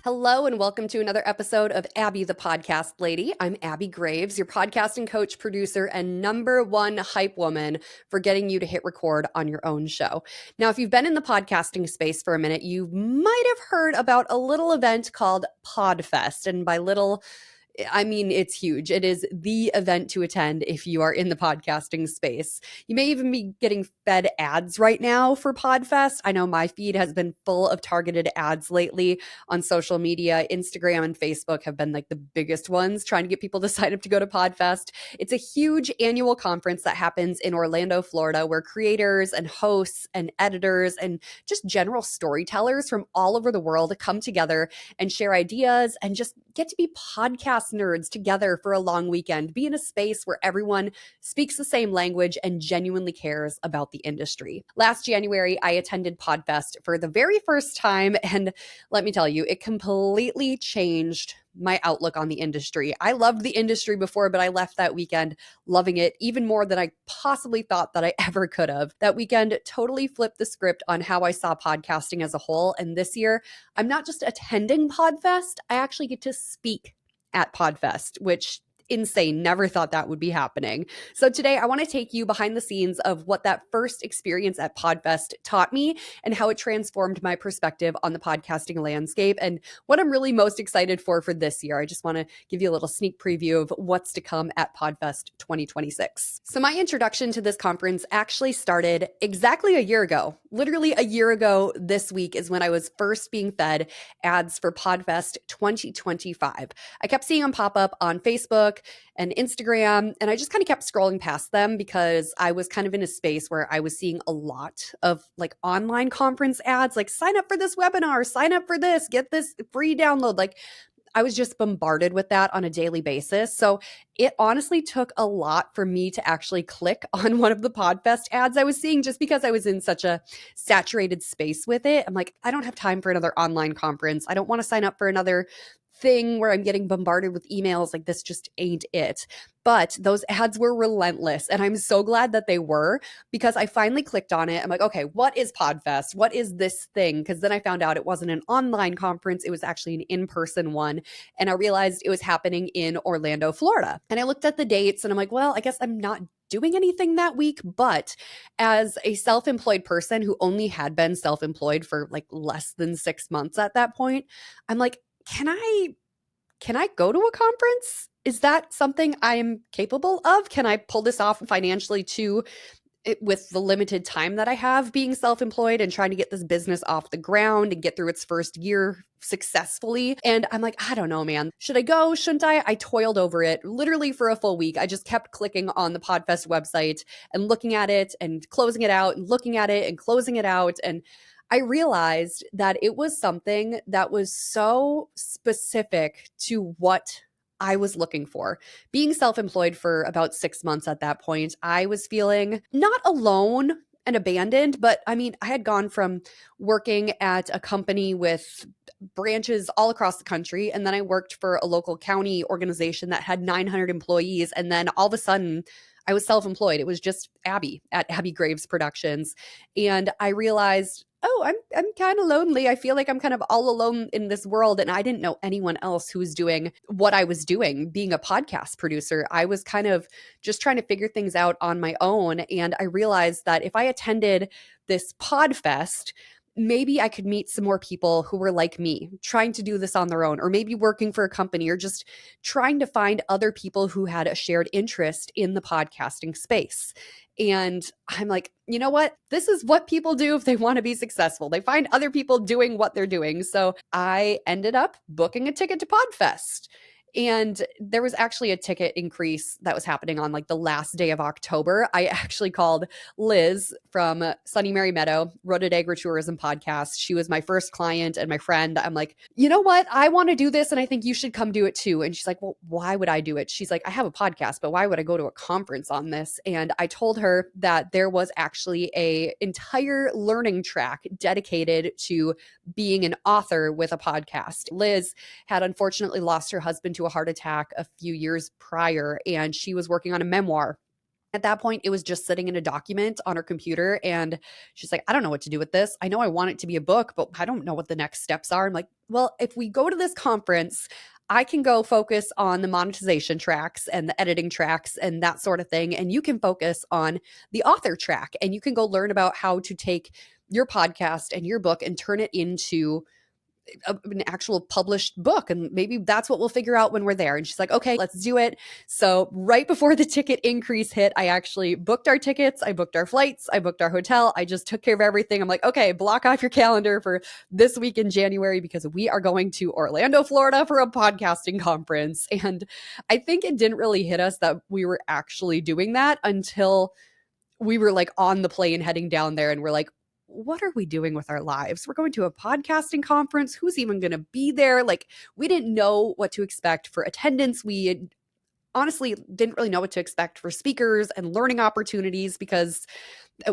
Hello and welcome to another episode of Abby the Podcast Lady. I'm Abbey Graves, your podcasting coach, producer, and number one hype woman for getting you to hit record on your own show. Now, if you've been in the podcasting space for a minute, you might have heard about a little event called PodFest. And by little, I mean, it's huge. It is the event to attend if you are in the podcasting space. You may even be getting fed ads right now for PodFest. I know my feed has been full of targeted ads lately on social media. Instagram and Facebook have been like the biggest ones trying to get people to sign up to go to PodFest. It's a huge annual conference that happens in Orlando, Florida, where creators and hosts and editors and just general storytellers from all over the world come together and share ideas and just get to be podcast nerds together for a long weekend, be in a space where everyone speaks the same language and genuinely cares about the industry. Last January, I attended PodFest for the very first time, and let me tell you, it completely changed my outlook on the industry. I loved the industry before, but I left that weekend loving it even more than I possibly thought that I ever could have. That weekend totally flipped the script on how I saw podcasting as a whole. And this year, I'm not just attending PodFest, I actually get to speak at PodFest, which insane. Never thought that would be happening. So today I want to take you behind the scenes of what that first experience at PodFest taught me and how it transformed my perspective on the podcasting landscape and what I'm really most excited for this year. I just want to give you a little sneak preview of what's to come at PodFest 2026. So my introduction to this conference actually started exactly a year ago. Literally a year ago this week is when I was first being fed ads for PodFest 2025. I kept seeing them pop up on Facebook and Instagram, and I just kind of kept scrolling past them because I was kind of in a space where I was seeing a lot of like online conference ads, like sign up for this webinar, sign up for this, get this free download. Like I was just bombarded with that on a daily basis. So it honestly took a lot for me to actually click on one of the PodFest ads I was seeing just because I was in such a saturated space with it. I'm like, I don't have time for another online conference. I don't want to sign up for another thing where I'm getting bombarded with emails. Like this just ain't it. But those ads were relentless. And I'm so glad that they were because I finally clicked on it. I'm like, okay, what is PodFest? What is this thing? Because then I found out it wasn't an online conference. It was actually an in-person one. And I realized it was happening in Orlando, Florida. And I looked at the dates and I'm like, well, I guess I'm not doing anything that week. But as a self-employed person who only had been self-employed for like less than 6 months at that point, I'm like, can I go to a conference? Is that something I'm capable of? Can I pull this off financially too, with the limited time that I have being self-employed and trying to get this business off the ground and get through its first year successfully? And I'm like, I don't know, man. Should I go? Shouldn't I? I toiled over it literally for a full week. I just kept clicking on the PodFest website and looking at it and closing it out and looking at it and closing it out. And I realized that it was something that was so specific to what I was looking for. Being self-employed for about 6 months at that point, I was feeling not alone and abandoned, but I mean, I had gone from working at a company with branches all across the country, and then I worked for a local county organization that had 900 employees, and then all of a sudden, I was self-employed. It was just Abby at Abbey Graves Productions. And I realized, oh, I'm kind of lonely. I feel like I'm kind of all alone in this world. And I didn't know anyone else who was doing what I was doing, being a podcast producer. I was kind of just trying to figure things out on my own. And I realized that if I attended this PodFest, maybe I could meet some more people who were like me, trying to do this on their own, or maybe working for a company, or just trying to find other people who had a shared interest in the podcasting space. And I'm like, you know what? This is what people do if they want to be successful. They find other people doing what they're doing. So I ended up booking a ticket to PodFest. And there was actually a ticket increase that was happening on like the last day of October. I actually called Liz from Sunny Mary Meadow, Rotted Agritourism Podcast. She was my first client and my friend. I'm like, you know what? I want to do this and I think you should come do it too. And she's like, well, why would I do it? She's like, I have a podcast, but why would I go to a conference on this? And I told her that there was actually a entire learning track dedicated to being an author with a podcast. Liz had unfortunately lost her husband to a heart attack a few years prior, and she was working on a memoir At that point, it was just sitting in a document on her computer. And she's like, I don't know what to do with this. I know I want it to be a book, but I don't know what the next steps are. I'm like, well, if we go to this conference, I can go focus on the monetization tracks and the editing tracks and that sort of thing. And you can focus on the author track, and you can go learn about how to take your podcast and your book and turn it into an actual published book. And maybe that's what we'll figure out when we're there. And she's like, okay, let's do it. So right before the ticket increase hit, I actually booked our tickets. I booked our flights. I booked our hotel. I just took care of everything. I'm like, okay, block off your calendar for this week in January, because we are going to Orlando, Florida for a podcasting conference. And I think it didn't really hit us that we were actually doing that until we were like on the plane heading down there, and we're like, what are we doing with our lives? We're going to a podcasting conference. Who's even going to be there? Like, we didn't know what to expect for attendance. We honestly didn't really know what to expect for speakers and learning opportunities, because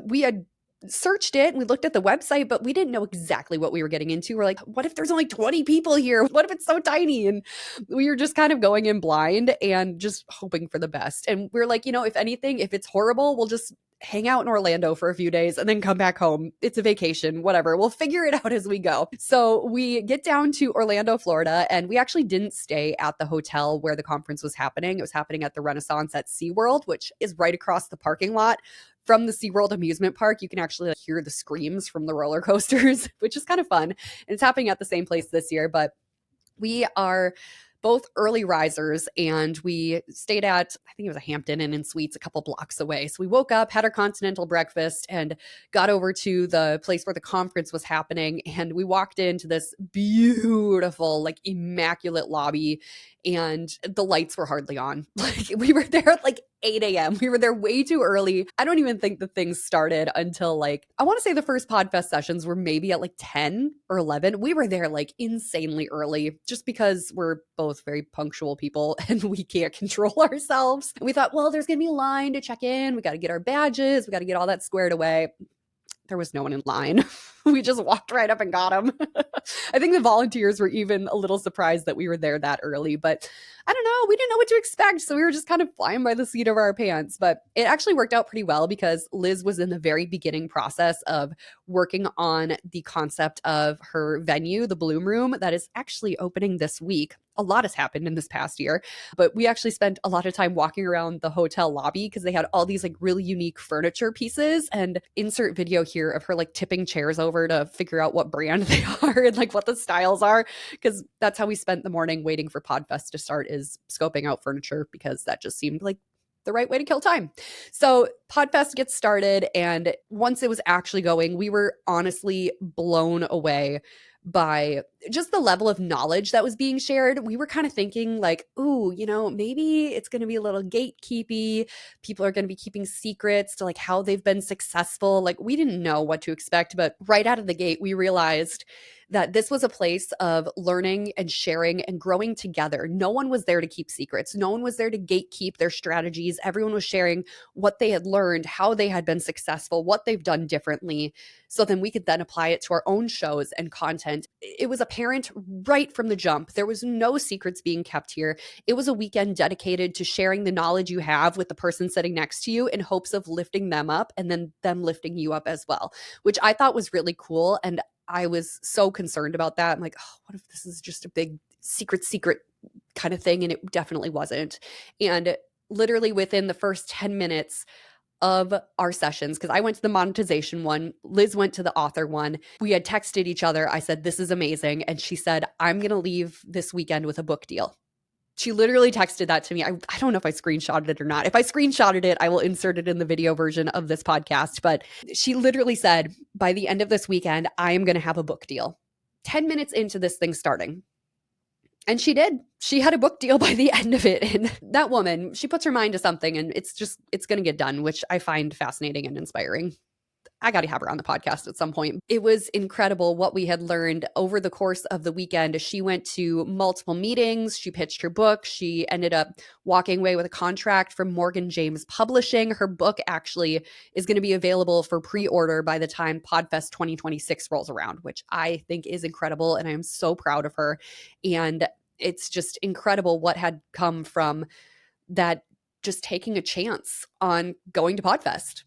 we had searched it and we looked at the website, but we didn't know exactly what we were getting into. We're like, what if there's only 20 people here? What if it's so tiny? And we were just kind of going in blind and just hoping for the best. And we're like, if anything, if it's horrible, we'll just hang out in Orlando for a few days and then come back home. It's a vacation, whatever. We'll figure it out as we go. So we get down to Orlando, Florida, and we actually didn't stay at the hotel where the conference was happening. It was happening at the Renaissance at SeaWorld, which is right across the parking lot from the SeaWorld amusement park. You can actually hear the screams from the roller coasters, which is kind of fun. And it's happening at the same place this year, but we are both early risers, and we stayed at, I think it was a Hampton Inn and Suites a couple blocks away. So we woke up, had our continental breakfast, and got over to the place where the conference was happening. And we walked into this beautiful, like immaculate lobby, and the lights were hardly on. Like, we were there at like 8 a.m. We were there way too early. I don't even think the thing started until like, I want to say the first PodFest sessions were maybe at like 10 or 11. We were there like insanely early, just because we're both very punctual people and we can't control ourselves. And we thought, well, there's going to be a line to check in. We got to get our badges. We got to get all that squared away. There was no one in line. We just walked right up and got them. I think the volunteers were even a little surprised that we were there that early, but I don't know. We didn't know what to expect. So we were just kind of flying by the seat of our pants, but it actually worked out pretty well, because Liz was in the very beginning process of working on the concept of her venue, the Bloom Room, that is actually opening this week. A lot has happened in this past year, but we actually spent a lot of time walking around the hotel lobby, because they had all these like really unique furniture pieces. And insert video here of her like tipping chairs over to figure out what brand they are and like what the styles are, because that's how we spent the morning waiting for PodFest to start, is scoping out furniture, because that just seemed like the right way to kill time. So PodFest gets started, and once it was actually going, we were honestly blown away by just the level of knowledge that was being shared. We were kind of thinking like, ooh, maybe it's going to be a little gatekeepy. People are going to be keeping secrets to like how they've been successful. Like, we didn't know what to expect, but right out of the gate, we realized that this was a place of learning and sharing and growing together. No one was there to keep secrets. No one was there to gatekeep their strategies. Everyone was sharing what they had learned, how they had been successful, what they've done differently, so then we could then apply it to our own shows and content. It was apparent right from the jump. There was no secrets being kept here. It was a weekend dedicated to sharing the knowledge you have with the person sitting next to you, in hopes of lifting them up and then them lifting you up as well, which I thought was really cool. And I was so concerned about that. I'm like, oh, what if this is just a big secret kind of thing? And it definitely wasn't. And literally within the first 10 minutes of our sessions, because I went to the monetization one, Liz went to the author one, we had texted each other. I said, this is amazing. And she said, I'm going to leave this weekend with a book deal. She literally texted that to me. I don't know if I screenshotted it or not. If I screenshotted it, I will insert it in the video version of this podcast. But she literally said, by the end of this weekend, I am going to have a book deal. 10 minutes into this thing starting. And she did. She had a book deal by the end of it. And that woman, she puts her mind to something, and it's going to get done, which I find fascinating and inspiring. I got to have her on the podcast at some point. It was incredible what we had learned over the course of the weekend. She went to multiple meetings. She pitched her book. She ended up walking away with a contract from Morgan James Publishing. Her book actually is going to be available for pre-order by the time PodFest 2026 rolls around, which I think is incredible. And I am so proud of her. And it's just incredible what had come from that just taking a chance on going to PodFest.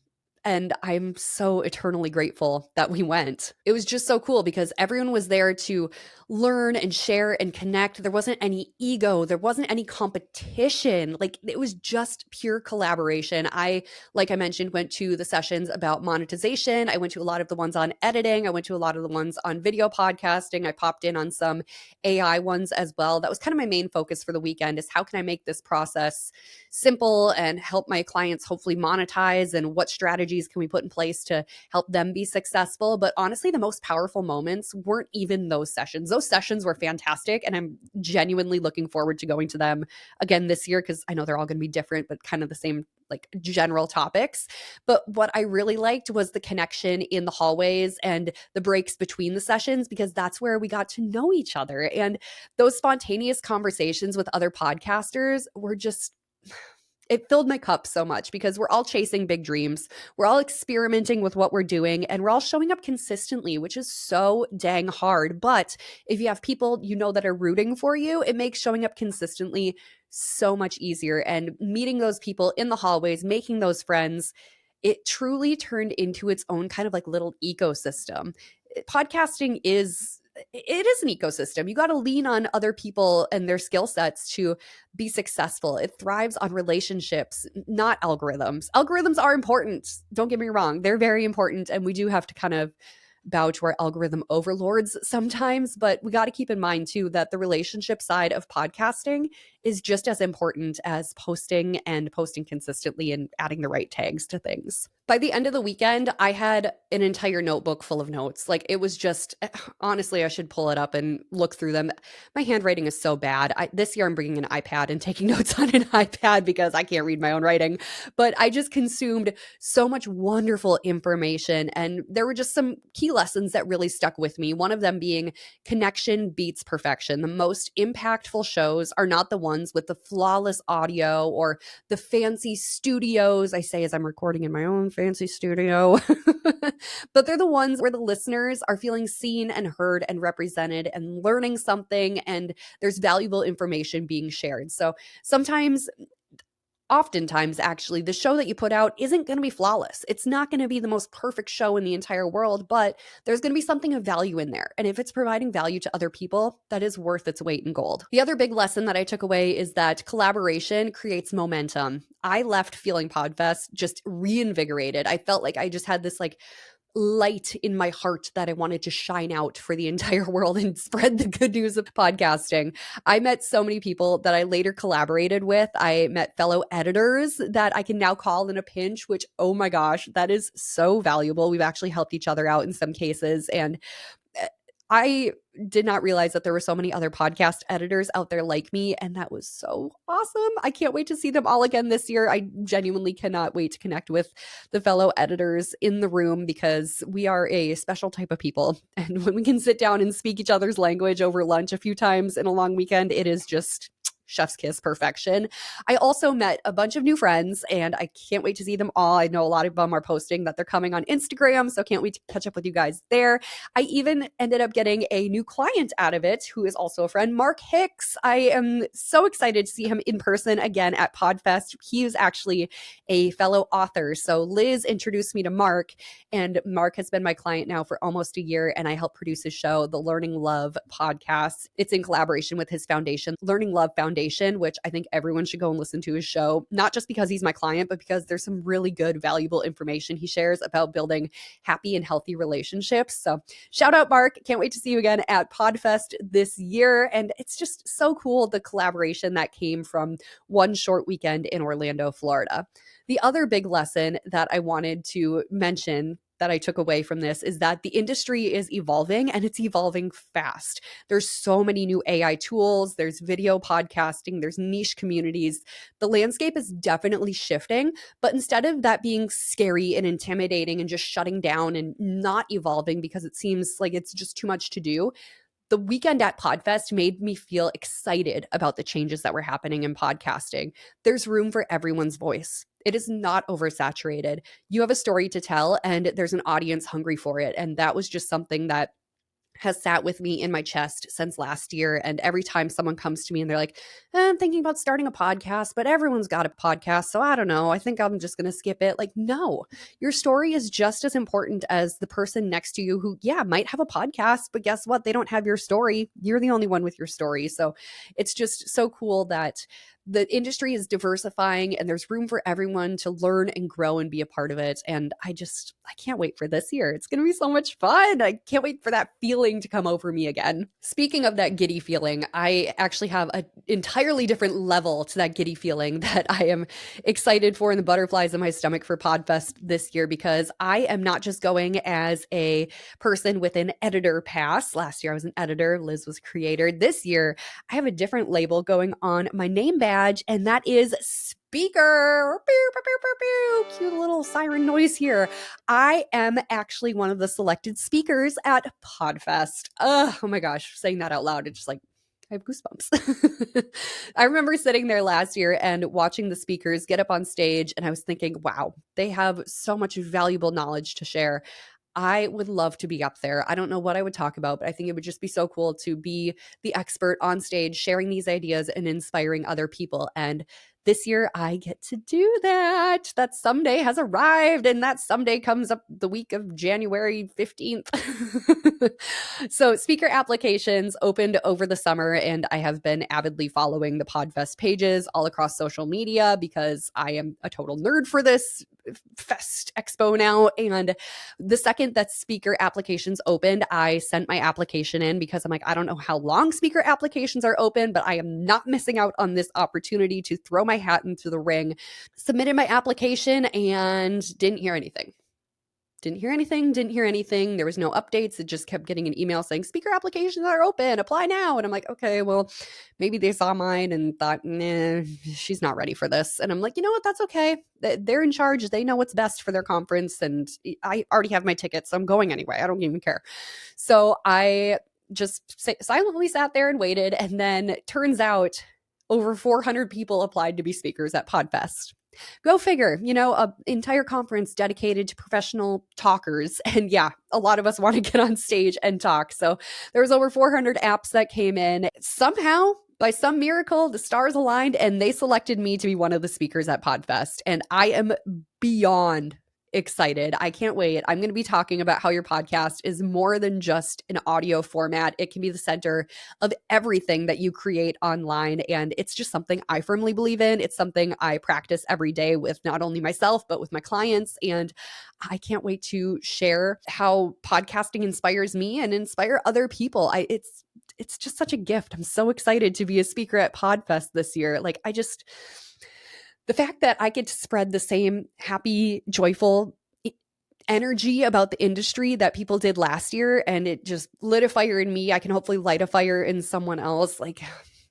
And I'm so eternally grateful that we went. It was just so cool because everyone was there to learn and share and connect. There wasn't any ego, there wasn't any competition. Like, it was just pure collaboration. Like I mentioned, went to the sessions about monetization. I went to a lot of the ones on editing. I went to a lot of the ones on video podcasting. I popped in on some AI ones as well. That was kind of my main focus for the weekend, is how can I make this process simple and help my clients hopefully monetize, and what strategies can we put in place to help them be successful. But honestly, the most powerful moments weren't even those sessions. Those sessions were fantastic, and I'm genuinely looking forward to going to them again this year, because I know they're all going to be different, but kind of the same like general topics. But what I really liked was the connection in the hallways and the breaks between the sessions, because that's where we got to know each other. And those spontaneous conversations with other podcasters were just, it filled my cup so much, because we're all chasing big dreams. We're all experimenting with what we're doing, and we're all showing up consistently, which is so dang hard. But if you have people you know that are rooting for you, it makes showing up consistently so much easier. And meeting those people in the hallways, making those friends, it truly turned into its own kind of like little ecosystem. Podcasting is, it is an ecosystem. You got to lean on other people and their skill sets to be successful. It thrives on relationships, not algorithms. Algorithms are important. Don't get me wrong. They're very important. And we do have to kind of bow to our algorithm overlords sometimes, but we got to keep in mind too that the relationship side of podcasting is just as important as posting, and posting consistently and adding the right tags to things. By the end of the weekend, I had an entire notebook full of notes. Like, it was just, honestly, I should pull it up and look through them. My handwriting is so bad. This year I'm bringing an iPad and taking notes on an iPad because I can't read my own writing. But I just consumed so much wonderful information. And there were just some key lessons that really stuck with me. One of them being connection beats perfection. The most impactful shows are not the ones with the flawless audio or the fancy studios, I say as I'm recording in my own fancy studio, but they're the ones where the listeners are feeling seen and heard and represented and learning something, and there's valuable information being shared. So oftentimes, actually, the show that you put out isn't going to be flawless. It's not going to be the most perfect show in the entire world, but there's going to be something of value in there. And if it's providing value to other people, that is worth its weight in gold. The other big lesson that I took away is that collaboration creates momentum. I left feeling PodFest just reinvigorated. I felt like I just had this like light in my heart that I wanted to shine out for the entire world and spread the good news of podcasting. I met so many people that I later collaborated with. I met fellow editors that I can now call in a pinch, which, oh my gosh, that is so valuable. We've actually helped each other out in some cases. And I did not realize that there were so many other podcast editors out there like me, and that was so awesome. I can't wait to see them all again this year. I genuinely cannot wait to connect with the fellow editors in the room, because we are a special type of people. And when we can sit down and speak each other's language over lunch a few times in a long weekend, it is just chef's kiss perfection. I also met a bunch of new friends, and I can't wait to see them all. I know a lot of them are posting that they're coming on Instagram, so can't wait to catch up with you guys there. I even ended up getting a new client out of it, who is also a friend, Mark Hicks. I am so excited to see him in person again at PodFest. He is actually a fellow author. So Liz introduced me to Mark, and Mark has been my client now for almost a year, and I help produce his show, the Learning Love podcast. It's in collaboration with his foundation, Learning Love Foundation, which I think everyone should go and listen to his show, not just because he's my client, but because there's some really good, valuable information he shares about building happy and healthy relationships. So shout out, Mark. Can't wait to see you again at PodFest this year. And it's just so cool, the collaboration that came from one short weekend in Orlando, Florida. The other big lesson that I wanted to mention that I took away from this is that the industry is evolving, and it's evolving fast. There's so many new AI tools, there's video podcasting, there's niche communities. The landscape is definitely shifting, but instead of that being scary and intimidating and just shutting down and not evolving because it seems like it's just too much to do, the weekend at PodFest made me feel excited about the changes that were happening in podcasting. There's room for everyone's voice. It is not oversaturated. You have a story to tell, and there's an audience hungry for it. And that was just something that has sat with me in my chest since last year. And every time someone comes to me and they're like, I'm thinking about starting a podcast, but everyone's got a podcast. So I don't know. I think I'm just going to skip it. Like, no, your story is just as important as the person next to you who, yeah, might have a podcast, but guess what? They don't have your story. You're the only one with your story. So it's just so cool that the industry is diversifying and there's room for everyone to learn and grow and be a part of it. And I can't wait for this year. It's going to be so much fun. I can't wait for that feeling to come over me again. Speaking of that giddy feeling, I actually have an entirely different level to that giddy feeling that I am excited for, and the butterflies in my stomach for PodFest this year, because I am not just going as a person with an editor pass. Last year I was an editor, Liz was creator. This year I have a different label going on my name badge, and that is speaker. Pew, pew, pew, pew, pew. Cute little siren noise here. I am actually one of the selected speakers at PodFest. Oh my gosh, saying that out loud, it's just like, I have goosebumps. I remember sitting there last year and watching the speakers get up on stage, and I was thinking, wow, they have so much valuable knowledge to share. I would love to be up there. I don't know what I would talk about, but I think it would just be so cool to be the expert on stage, sharing these ideas and inspiring other people. And this year I get to do that. That someday has arrived, and that someday comes up the week of January 15th. So speaker applications opened over the summer, and I have been avidly following the PodFest pages all across social media because I am a total nerd for this Fest Expo now. And the second that speaker applications opened, I sent my application in because I'm like, I don't know how long speaker applications are open, but I am not missing out on this opportunity to throw my hat into the ring. Submitted my application and didn't hear anything. Didn't hear anything. There was no updates. It just kept getting an email saying speaker applications are open, apply now. And I'm like, okay, well, maybe they saw mine and thought, nah, she's not ready for this. And I'm like, you know what? That's okay. They're in charge. They know what's best for their conference. And I already have my tickets, so I'm going anyway. I don't even care. So I just silently sat there and waited. And then turns out over 400 people applied to be speakers at PodFest. Go figure, an entire conference dedicated to professional talkers. And yeah, a lot of us want to get on stage and talk. So there was over 400 apps that came in. Somehow, by some miracle, the stars aligned and they selected me to be one of the speakers at PodFest. And I am beyond excited. I can't wait. I'm going to be talking about how your podcast is more than just an audio format. It can be the center of everything that you create online. And it's just something I firmly believe in. It's something I practice every day with not only myself, but with my clients. And I can't wait to share how podcasting inspires me and inspire other people. It's just such a gift. I'm so excited to be a speaker at PodFest this year. The fact that I get to spread the same happy, joyful energy about the industry that people did last year, and it just lit a fire in me. I can hopefully light a fire in someone else.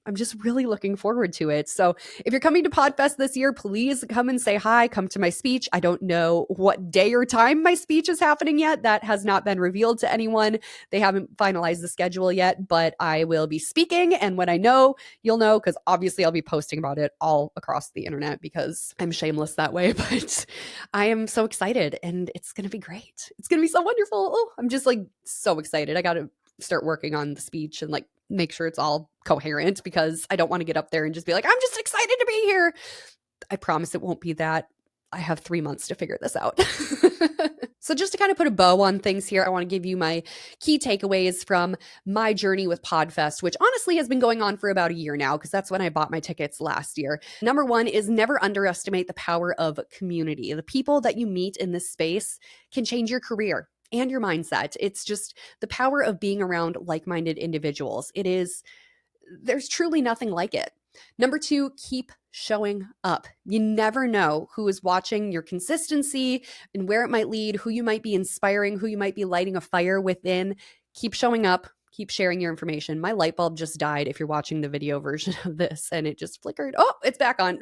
I'm just really looking forward to it. So if you're coming to PodFest this year, please come and say hi, come to my speech. I don't know what day or time my speech is happening yet. That has not been revealed to anyone. They haven't finalized the schedule yet, but I will be speaking. And when I know, you'll know, because obviously I'll be posting about it all across the internet because I'm shameless that way. But I am so excited and it's going to be great. It's going to be so wonderful. Oh, I'm just so excited. I got to start working on the speech and make sure it's all coherent because I don't want to get up there and just be like, I'm just excited to be here. I promise it won't be that. I have 3 months to figure this out. So just to kind of put a bow on things here, I want to give you my key takeaways from my journey with PodFest, which honestly has been going on for about a year now because that's when I bought my tickets last year. Number one is never underestimate the power of community. The people that you meet in this space can change your career and your mindset. It's just the power of being around like-minded individuals. There's truly nothing like it. Number two, keep showing up. You never know who is watching your consistency and where it might lead, who you might be inspiring, who you might be lighting a fire within. Keep showing up. keep sharing your information. My light bulb just died if you're watching the video version of this and it just flickered. Oh, it's back on.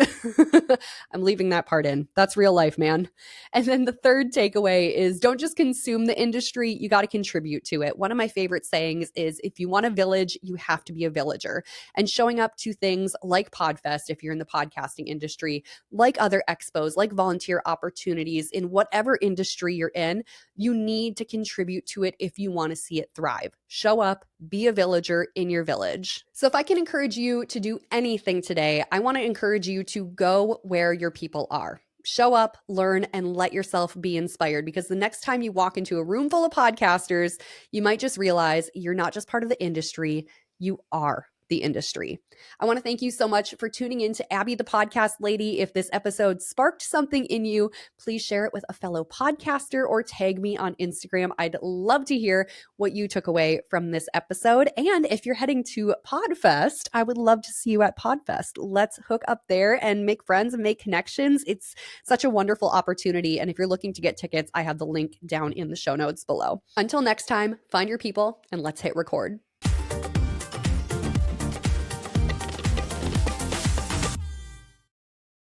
I'm leaving that part in. That's real life, man. And then the third takeaway is don't just consume the industry, you got to contribute to it. One of my favorite sayings is if you want a village, you have to be a villager. And showing up to things like PodFest, if you're in the podcasting industry, like other expos, like volunteer opportunities in whatever industry you're in, you need to contribute to it if you want to see it thrive. Show up, be a villager in your village. So if I can encourage you to do anything today, I want to encourage you to go where your people are. Show up, learn, and let yourself be inspired, because the next time you walk into a room full of podcasters, you might just realize you're not just part of the industry, you are the industry. I want to thank you so much for tuning in to Abbey the Podcast Lady. If this episode sparked something in you, please share it with a fellow podcaster or tag me on Instagram. I'd love to hear what you took away from this episode. And if you're heading to PodFest, I would love to see you at PodFest. Let's hook up there and make friends and make connections. It's such a wonderful opportunity. And if you're looking to get tickets, I have the link down in the show notes below. Until next time, find your people and let's hit record.